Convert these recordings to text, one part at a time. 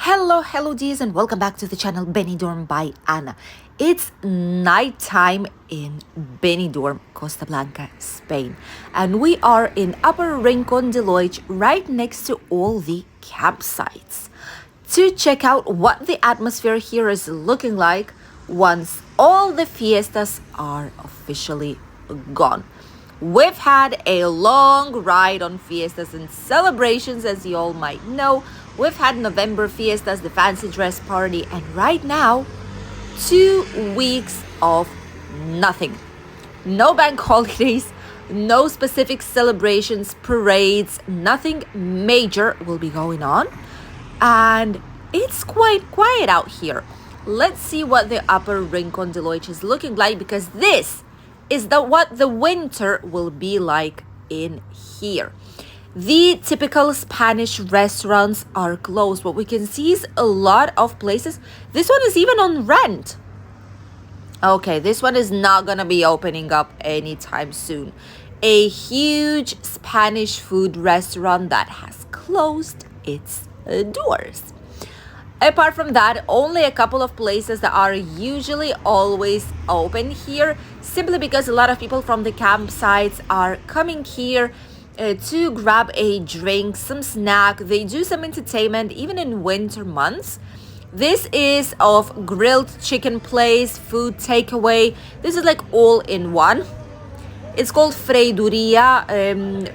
Hello dears, and welcome back to the channel Benidorm by Anna. It's nighttime in Benidorm, Costa Blanca, Spain, and we are in Upper Rincon de Loix, right next to all the campsites, to check out what the atmosphere here is looking like once all the fiestas are officially gone. We've had a long ride on fiestas and celebrations, as you all might know. We've had November fiestas, the fancy dress party, and right now, 2 weeks of nothing. No bank holidays, no specific celebrations, parades, nothing major will be going on. And it's quite quiet out here. Let's see what the Upper Rincon de Loix is looking like, because this is what the winter will be like in here. The typical Spanish restaurants are closed. What we can see is a lot of places. This one is even on rent. Okay, this one is not gonna be opening up anytime soon. A huge Spanish food restaurant that has closed its doors. Apart from that, only a couple of places that are usually always open here, simply because a lot of people from the campsites are coming here to grab a drink, some snack. They do some entertainment even in winter months. This is of grilled chicken place, food takeaway. This is like all in one. It's called Freiduria,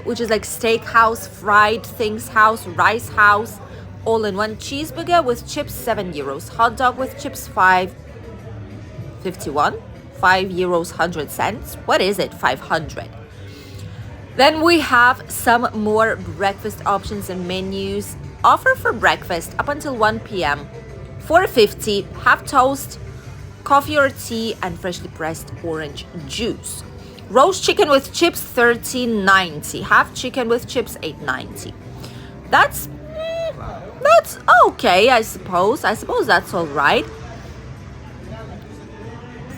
which is like steakhouse, fried things house, rice house, all in one. Cheeseburger with chips, €7. Hot dog with chips, €5.51. €5, 100 cents. What is it? 500. Then we have some more breakfast options and menus. Offer for breakfast up until 1 p.m. $4.50, half toast, coffee or tea, and freshly pressed orange juice. Roast chicken with chips, $13.90. Half chicken with chips, $8.90. That's okay, I suppose. I suppose that's all right.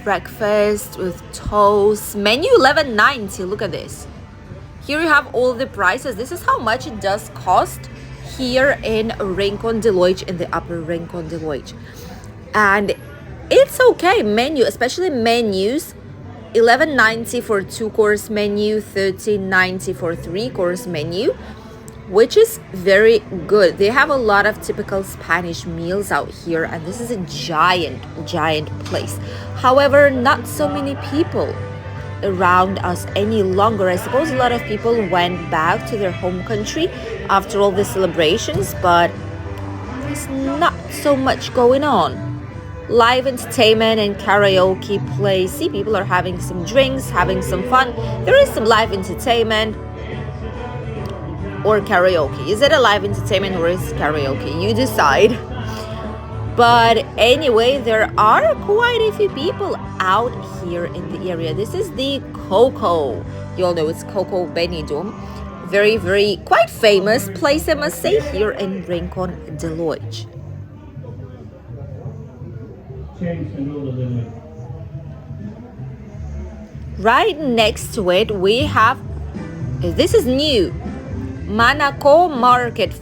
Breakfast with toast. Menu $11.90. Look at this. Here you have all the prices. This is how much it does cost here in Rincon de Loix, in the Upper Rincon de Loix. And it's okay. Menu, especially menus, $11.90 for 2-course menu, $13.90 for 3-course menu, which is very good. They have a lot of typical Spanish meals out here, and this is a giant place. However, not so many people around us any longer. I suppose a lot of people went back to their home country after all the celebrations, but there's not so much going on. Live entertainment and karaoke place. See, people are having some drinks, having some fun. There is some live entertainment or karaoke. Is it a live entertainment or is it karaoke? You decide. But anyway, there are quite a few people out here in the area. This is the Coco. You all know it's Coco Benidorm. Very, quite famous place, I must say, here in Rincon de Loix. Right next to it, we have, this is new, Monaco Market,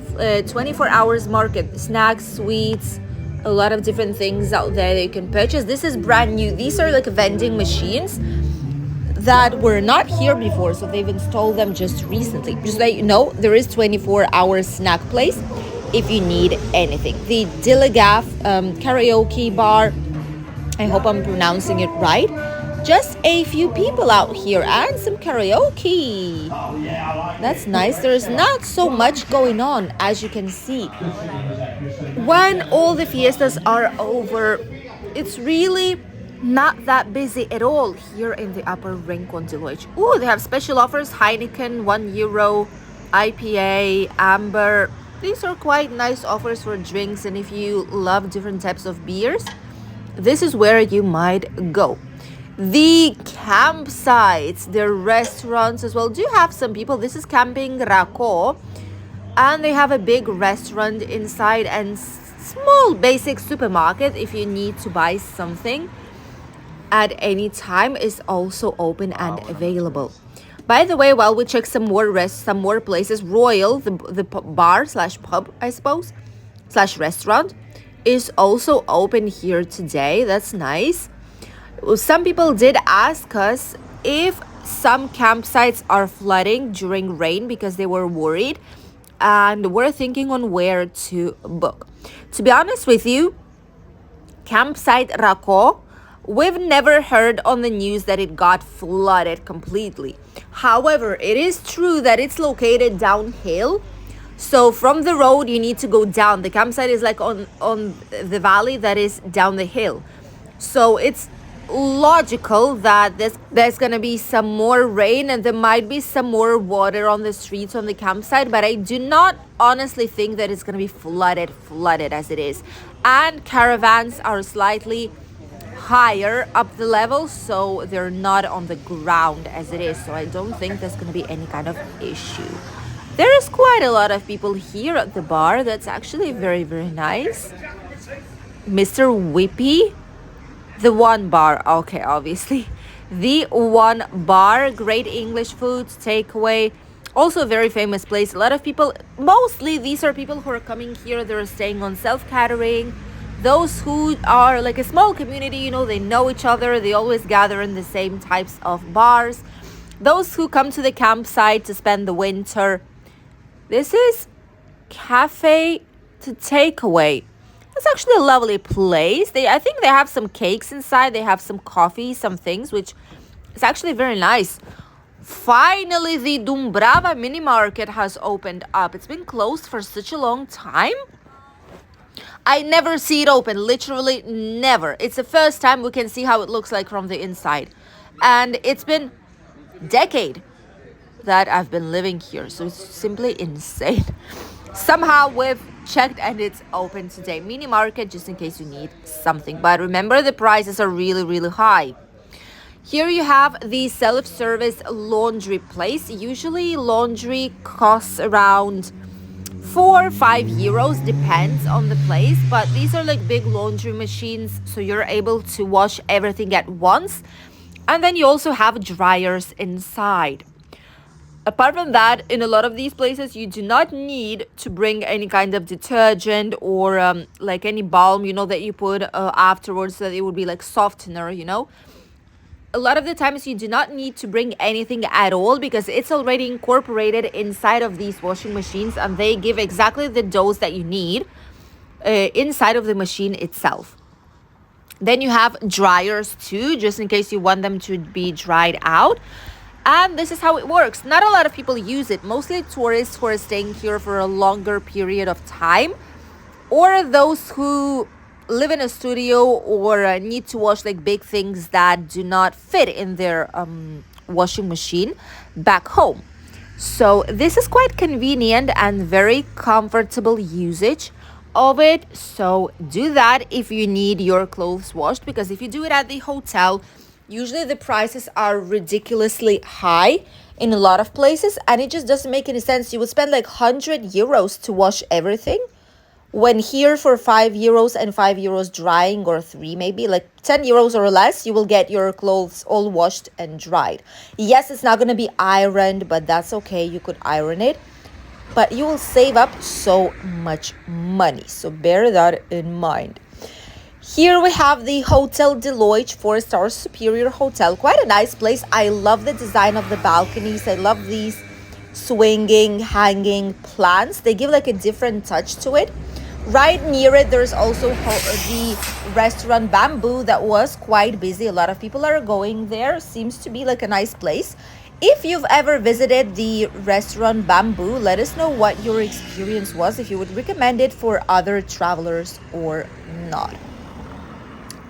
24 hours market, snacks, sweets, a lot of different things out there that you can purchase. This is brand new. These are like vending machines that were not here before, so they've installed them just recently. Just like you know, there is 24-hour snack place if you need anything. The Dilligaf karaoke bar, I hope I'm pronouncing it right. Just a few people out here and some karaoke. That's nice. There's not so much going on, as you can see. When all the fiestas are over, it's really not that busy at all here in the Upper Rincon de Loix. Oh, they have special offers. Heineken, €1, IPA, Amber. These are quite nice offers for drinks, and if you love different types of beers, this is where you might go. The campsites, the restaurants as well, do have some people. This is Camping Raco, and they have a big restaurant inside and small basic supermarket if you need to buy something at any time is also open and available. By the way, while we check some more places, Royal, the bar slash pub, I suppose, slash restaurant is also open here today. That's nice. Some people did ask us if some campsites are flooding during rain because they were worried, and we're thinking on where to book. To be honest with you, campsite Rako, we've never heard on the news that it got flooded completely. However, it is true that it's located downhill. So from the road, you need to go down. The campsite is like on the valley that is down the hill. So it's logical that there's gonna be some more rain and there might be some more water on the streets on the campsite, but I do not honestly think that it's gonna be flooded as it is. And caravans are slightly higher up the level, so they're not on the ground as it is. So I don't think there's gonna be any kind of issue. There is quite a lot of people here at the bar. That's actually very, very nice. Mr. Whippy. The One Bar, okay, obviously. The One Bar, great English foods, takeaway. Also a very famous place. A lot of people, mostly these are people who are coming here, they're staying on self-catering. Those who are like a small community, you know, they know each other. They always gather in the same types of bars. Those who come to the campsite to spend the winter. This is cafe to takeaway. It's actually a lovely place. I think they have some cakes inside. They have some coffee, some things, which is actually very nice. Finally, the Dumbrava mini market has opened up. It's been closed for such a long time. I never see it open, literally never. It's the first time we can see how it looks like from the inside. And it's been a decade that I've been living here. So it's simply insane. Somehow we've checked and it's open today. Mini market just in case you need something. But remember, the prices are really, really high. Here you have the self-service laundry place. Usually laundry costs around 4 or 5 euros, depends on the place. But these are like big laundry machines, so you're able to wash everything at once. And then you also have dryers inside. Apart from that, in a lot of these places, you do not need to bring any kind of detergent or like any balm, you know, that you put afterwards, so that it would be like softener, you know. A lot of the times you do not need to bring anything at all because it's already incorporated inside of these washing machines, and they give exactly the dose that you need inside of the machine itself. Then you have dryers too, just in case you want them to be dried out. And this is how it works. Not a lot of people use it. Mostly tourists who are staying here for a longer period of time, or those who live in a studio or need to wash like big things that do not fit in their washing machine back home. So this is quite convenient and very comfortable usage of it. So do that if you need your clothes washed, because if you do it at the hotel, usually the prices are ridiculously high in a lot of places, and it just doesn't make any sense. You would spend like 100 euros to wash everything, when here for 5 euros and 5 euros drying, or 3 maybe, like 10 euros or less, you will get your clothes all washed and dried. Yes, it's not going to be ironed, but that's okay. You could iron it, but you will save up so much money. So bear that in mind. Here we have the Hotel de Loix 4-star Superior Hotel. Quite a nice place. I love the design of the balconies. I love these swinging, hanging plants. They give like a different touch to it. Right near it, there's also the restaurant Bamboo that was quite busy. A lot of people are going there. Seems to be like a nice place. If you've ever visited the restaurant Bamboo, let us know what your experience was, if you would recommend it for other travelers or not.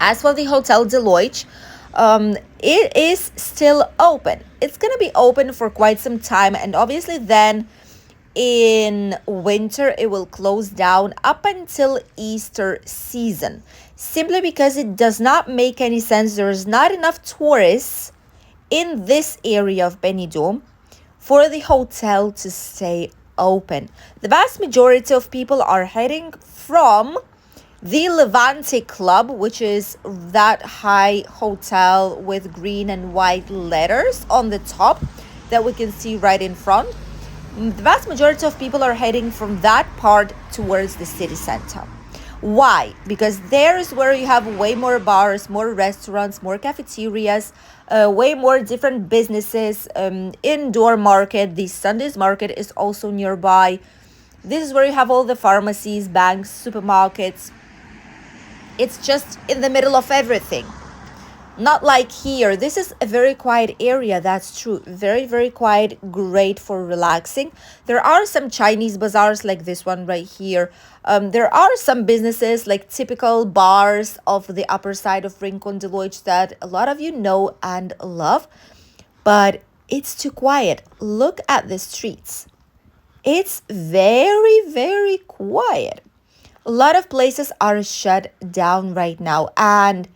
As for the Hotel de Loix, it is still open. It's going to be open for quite some time, and obviously then in winter it will close down up until Easter season, simply because it does not make any sense. There's not enough tourists in this area of Benidorm for the hotel to stay open. The vast majority of people are heading from the Levante Club, which is that high hotel with green and white letters on the top that we can see right in front. The vast majority of people are heading from that part towards the city center. Why? Because there is where you have way more bars, more restaurants, more cafeterias, way more different businesses. Indoor market, the Sundays market is also nearby. This is where you have all the pharmacies, banks, supermarkets. It's just in the middle of everything. Not like here. This is a very quiet area, that's true. Very, very quiet, great for relaxing. There are some Chinese bazaars like this one right here. There are some businesses like typical bars of the upper side of Rincon de Loix that a lot of you know and love. But it's too quiet. Look at the streets. It's very, very quiet. A lot of places are shut down right now, and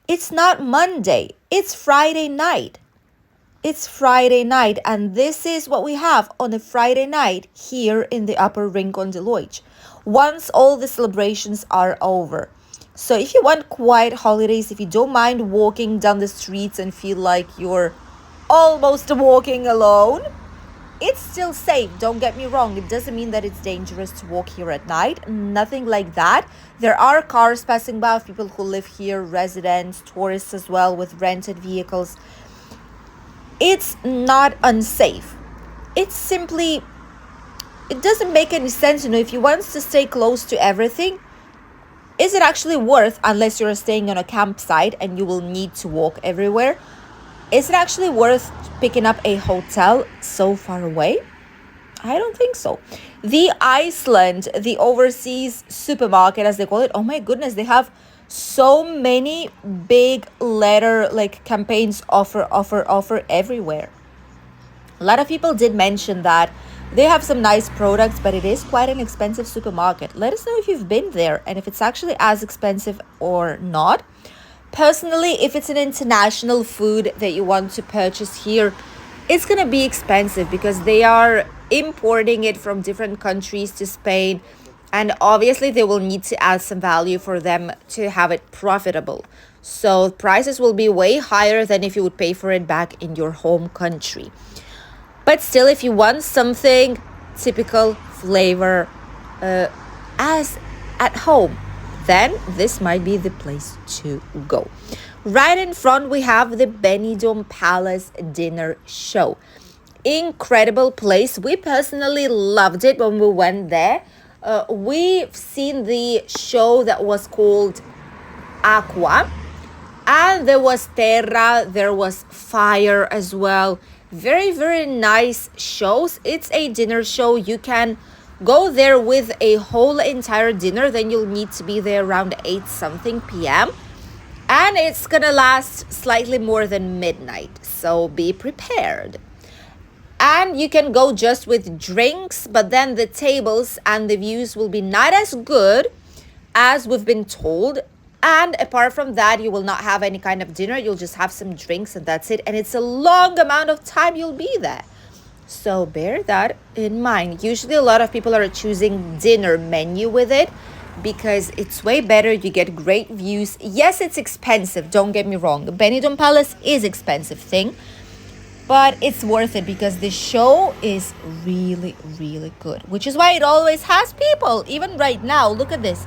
it's not Monday, it's Friday night. It's Friday night, and this is what we have on a Friday night here in the upper Rincon de Loix. Once all the celebrations are over. So if you want quiet holidays, if you don't mind walking down the streets and feel like you're almost walking alone, it's still safe, don't get me wrong. It doesn't mean that it's dangerous to walk here at night. Nothing like that. There are cars passing by of people who live here, residents, tourists as well with rented vehicles. It's not unsafe. It's simply, it doesn't make any sense. If you want to stay close to everything, is it actually worth, unless you're staying on a campsite and you will need to walk everywhere, is it actually worth picking up a hotel so far away? I don't think so. The Iceland, the overseas supermarket, as they call it, oh my goodness, they have so many big letter like campaigns, offer everywhere. A lot of people did mention that they have some nice products, but it is quite an expensive supermarket. Let us know if you've been there and if it's actually as expensive or not. Personally, if it's an international food that you want to purchase here, it's going to be expensive because they are importing it from different countries to Spain. And obviously, they will need to add some value for them to have it profitable. So prices will be way higher than if you would pay for it back in your home country. But still, if you want something typical flavor as at home, then this might be the place to go. Right in front, we have the Benidorm Palace dinner show. Incredible place. We personally loved it when we went there. We've seen the show that was called Aqua, and there was Terra, there was Fire as well. Very, very nice shows. It's a dinner show. You can go there with a whole entire dinner, then you'll need to be there around 8 something p.m. And it's gonna last slightly more than midnight, so be prepared. And you can go just with drinks, but then the tables and the views will be not as good as we've been told. And apart from that, you will not have any kind of dinner. You'll just have some drinks and that's it. And it's a long amount of time you'll be there. So bear that in mind. Usually a lot of people are choosing dinner menu with it because it's way better. You get great views. Yes, it's expensive. Don't get me wrong. The Benidorm Palace is expensive thing, but it's worth it because the show is really, really good, which is why it always has people. Even right now, look at this.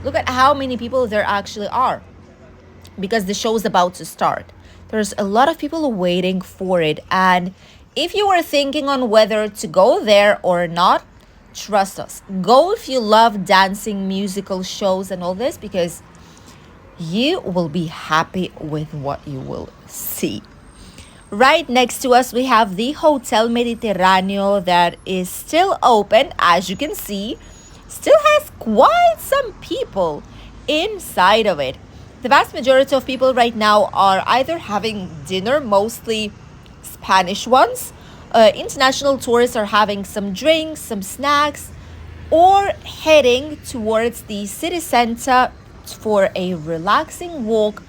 Look at how many people there actually are because the show is about to start. There's a lot of people waiting for it. And if you were thinking on whether to go there or not, trust us. Go if you love dancing, musical shows and all this because you will be happy with what you will see. Right next to us, we have the Hotel Mediterraneo that is still open, as you can see. Still has quite some people inside of it. The vast majority of people right now are either having dinner, mostly Spanish ones. International tourists are having some drinks, some snacks, or heading towards the city center for a relaxing walk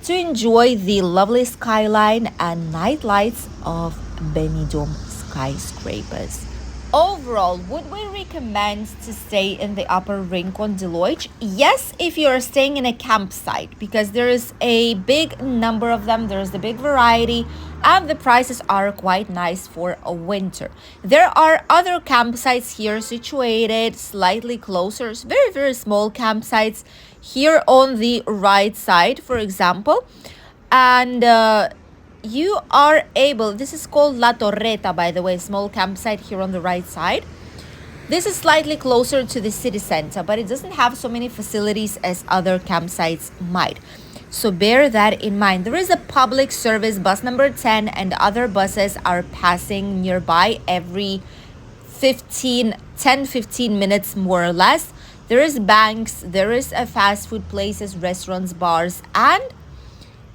to enjoy the lovely skyline and night lights of Benidorm skyscrapers. Overall, would we recommend to stay in the upper Rincon de Loix? Yes, if you are staying in a campsite, because there is a big number of them, there's a big variety, and the prices are quite nice for a winter. There are other campsites here situated slightly closer, very, very small campsites here on the right side, for example. And you are able, this is called La Torreta, by the way, small campsite here on the right side. This is slightly closer to the city center, but it doesn't have so many facilities as other campsites might. So bear that in mind. There is a public service bus number 10, and other buses are passing nearby every 10 15 minutes more or less. There is banks, there is a fast food places, restaurants, bars, and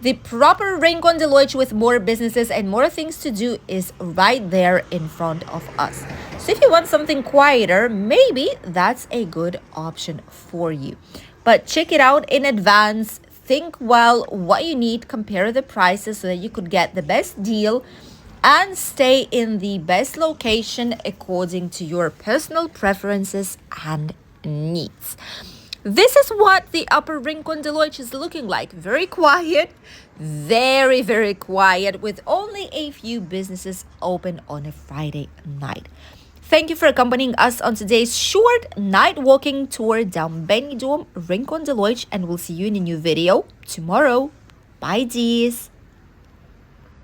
the proper Rincon de Loix with more businesses and more things to do is right there in front of us. So if you want something quieter, maybe that's a good option for you. But check it out in advance. Think well what you need, compare the prices so that you could get the best deal and stay in the best location according to your personal preferences and needs. This is what the upper Rincon de Loix is looking like. Very quiet, very, very quiet, with only a few businesses open on a Friday night. Thank you for accompanying us on today's short night walking tour down Benidorm, Rincon de Loix, and we'll see you in a new video tomorrow. Bye, dears.